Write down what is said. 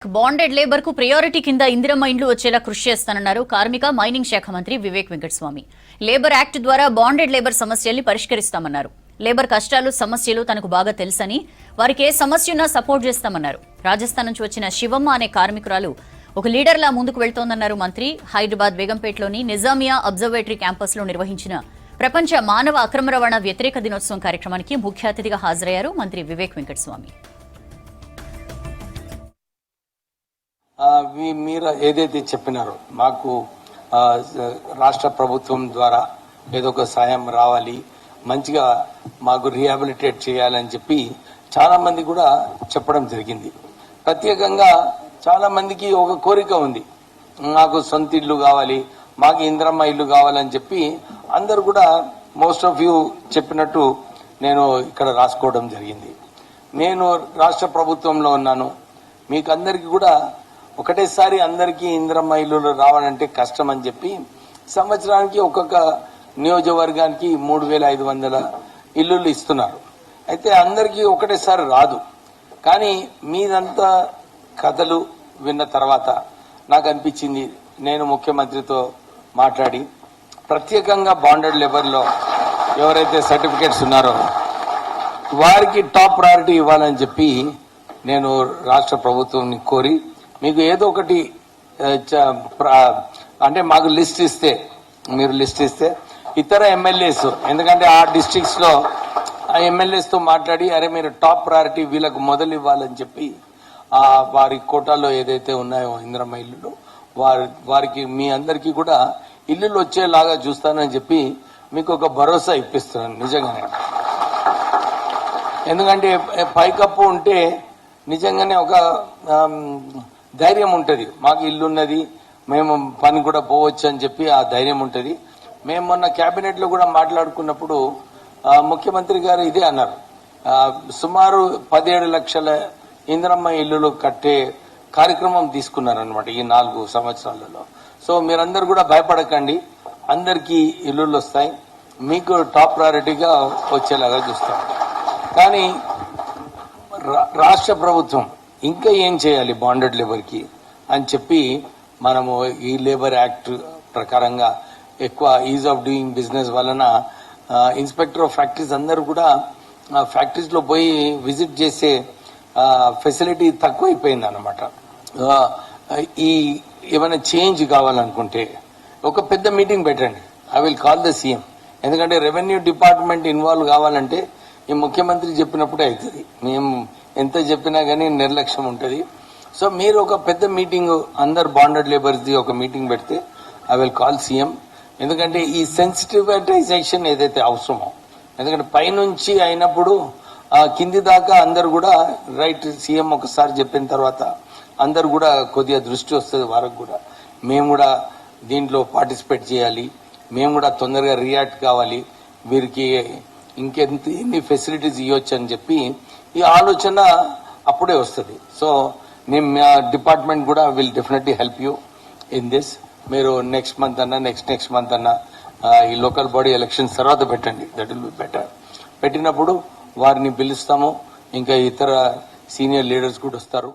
Bonded labour కు priority కింద ఇందిరమ్మ ఇండ్లు వచ్చేలా కృషి చేస్తానన్నారు కార్మిక మైనింగ్ శాఖ మంత్రి వివేక్ వెంకటస్వామి. లేబర్ యాక్ట్ ద్వారా బాండెడ్ లేబర్ సమస్యల్ని పరిష్కరిస్తామన్నారు. లేబర్ కష్టాలు సమస్యలు తనకు బాగా తెలుసని, వారికి ఏ సమస్య ఉన్నా సపోర్ట్ చేస్తామన్నారు. రాజస్థాన్ నుంచి వచ్చిన శివమ్మ అనే కార్మికురాలు ఒక లీడర్లా ముందుకు వెళ్తోందన్నారు మంత్రి. హైదరాబాద్ బేగంపేటలోని నిజామియా అబ్జర్వేటరీ క్యాంపస్ లో నిర్వహించిన ప్రపంచ మానవ అక్రమ రవాణా వ్యతిరేక దినోత్సవం కార్యక్రమానికి ముఖ్య అతిథిగా హాజరయ్యారు మంత్రి వివేక్ వెంకటస్వామి. మీరు ఏదైతే చెప్పినారో మాకు రాష్ట్ర ప్రభుత్వం ద్వారా ఏదో ఒక సాయం రావాలి, మంచిగా మాకు రీహాబిలిటేట్ చేయాలని చెప్పి చాలా మంది కూడా చెప్పడం జరిగింది. ప్రత్యేకంగా చాలా మందికి ఒక కోరిక ఉంది, మాకు సొంత ఇల్లు కావాలి, మాకు ఇందిరమ్మ ఇల్లు కావాలని చెప్పి అందరు కూడా మోస్ట్ ఆఫ్ యూ చెప్పినట్టు నేను ఇక్కడ రాసుకోవడం జరిగింది. నేను రాష్ట్ర ప్రభుత్వంలో ఉన్నాను, మీకు అందరికీ కూడా ఒకటేసారి అందరికీ ఇందిరమ్మ ఇల్లులు రావాలంటే కష్టం అని చెప్పి సంవత్సరానికి ఒక్కొక్క నియోజకవర్గానికి 3,500 ఇల్లులు ఇస్తున్నారు. అయితే అందరికీ ఒకటేసారి రాదు. కానీ మీదంతా కథలు విన్న తర్వాత నాకు అనిపించింది, నేను ముఖ్యమంత్రితో మాట్లాడి ప్రత్యేకంగా బాండెడ్ లేబర్లో ఎవరైతే సర్టిఫికేట్స్ ఉన్నారో వారికి టాప్ ప్రయారిటీ ఇవ్వాలని చెప్పి నేను రాష్ట్ర ప్రభుత్వాన్ని కోరి, మీకు ఏదో ఒకటి అంటే మాకు లిస్ట్ ఇస్తే, మీరు లిస్ట్ ఇస్తే ఇతర ఎమ్మెల్యేస్, ఎందుకంటే ఆ డిస్ట్రిక్ట్స్ లో ఆ ఎమ్మెల్యేస్ తో మాట్లాడి, అరే మీరు టాప్ ప్రయారిటీ వీళ్ళకు మొదలు ఇవ్వాలని చెప్పి వారి కోటాలో ఏదైతే ఉన్నాయో ఇందిరమ్మ ఇల్లులు వారికి మీ అందరికీ కూడా ఇల్లులు వచ్చేలాగా చూస్తానని చెప్పి మీకు ఒక భరోసా ఇప్పిస్తున్నాను నిజంగానే. ఎందుకంటే పైకప్పు ఉంటే నిజంగానే ఒక ధైర్యం ఉంటుంది, మాకు ఇల్లున్నది, మేము పని కూడా పోవచ్చు అని చెప్పి ఆ ధైర్యం ఉంటుంది. మేము మొన్న కేబినెట్ లో కూడా మాట్లాడుకున్నప్పుడు ముఖ్యమంత్రి గారు ఇదే అన్నారు, సుమారు 17 లక్షల ఇందిరమ్మ ఇల్లులు కట్టే కార్యక్రమం తీసుకున్నారనమాట ఈ 4 సంవత్సరాలలో. సో మీరందరూ కూడా భయపడకండి, అందరికీ ఇల్లులు వస్తాయి, మీకు టాప్ ప్రయారిటీగా వచ్చేలాగా చూస్తాం. కానీ రాష్ట్ర ప్రభుత్వం ఇంకా ఏం చేయాలి బాండెడ్ లేబర్ కి అని చెప్పి మనము ఈ లేబర్ యాక్ట్ ప్రకారంగా ఎక్కువ ఈజ్ ఆఫ్ డూయింగ్ బిజినెస్ వలన ఇన్స్పెక్టర్ ఆఫ్ ఫ్యాక్టరీస్ అందరూ కూడా ఫ్యాక్టరీస్ లో పోయి విజిట్ చేసే ఫెసిలిటీ తక్కువైపోయింది అనమాట. ఈ ఏమైనా చేంజ్ కావాలనుకుంటే ఒక పెద్ద మీటింగ్ పెట్టండి, I will call the CM. ఎందుకంటే రెవెన్యూ డిపార్ట్మెంట్ ఇన్వాల్వ్ కావాలంటే ఈ ముఖ్యమంత్రి చెప్పినప్పుడే అవుతుంది, మేము ఎంత చెప్పినా కానీ నిర్లక్ష్యం ఉంటుంది. సో మీరు ఒక పెద్ద మీటింగ్ అందరు బాండెడ్ లేబర్స్ ది ఒక మీటింగ్ పెడితే ఐ విల్ కాల్ సీఎం. ఎందుకంటే ఈ సెన్సిటివైజేషన్ ఏదైతే అవసరమో, ఎందుకంటే పైనుంచి అయినప్పుడు కింది దాకా అందరు కూడా రైట్, సీఎం ఒకసారి చెప్పిన తర్వాత అందరు కూడా కొద్దిగా దృష్టి వస్తుంది వారికి కూడా, మేము కూడా దీంట్లో పార్టిసిపేట్ చేయాలి, మేము కూడా తొందరగా రియాక్ట్ కావాలి, వీరికి ఎన్ని ఫెసిలిటీస్ ఇవ్వచ్చు అని చెప్పి ఈ ఆలోచన అప్పుడే వస్తుంది. సో నేను డిపార్ట్మెంట్ కూడా will definitely help you in this. మీరు నెక్స్ట్ మంత్ అన్నా నెక్స్ట్ మంత్ అన్నా ఈ లోకల్ బాడీ ఎలక్షన్స్ తర్వాత పెట్టండి, దట్ విల్ బి బెటర్. పెట్టినప్పుడు వారిని పిలుస్తాము, ఇంకా ఇతర సీనియర్ లీడర్స్ కూడా వస్తారు.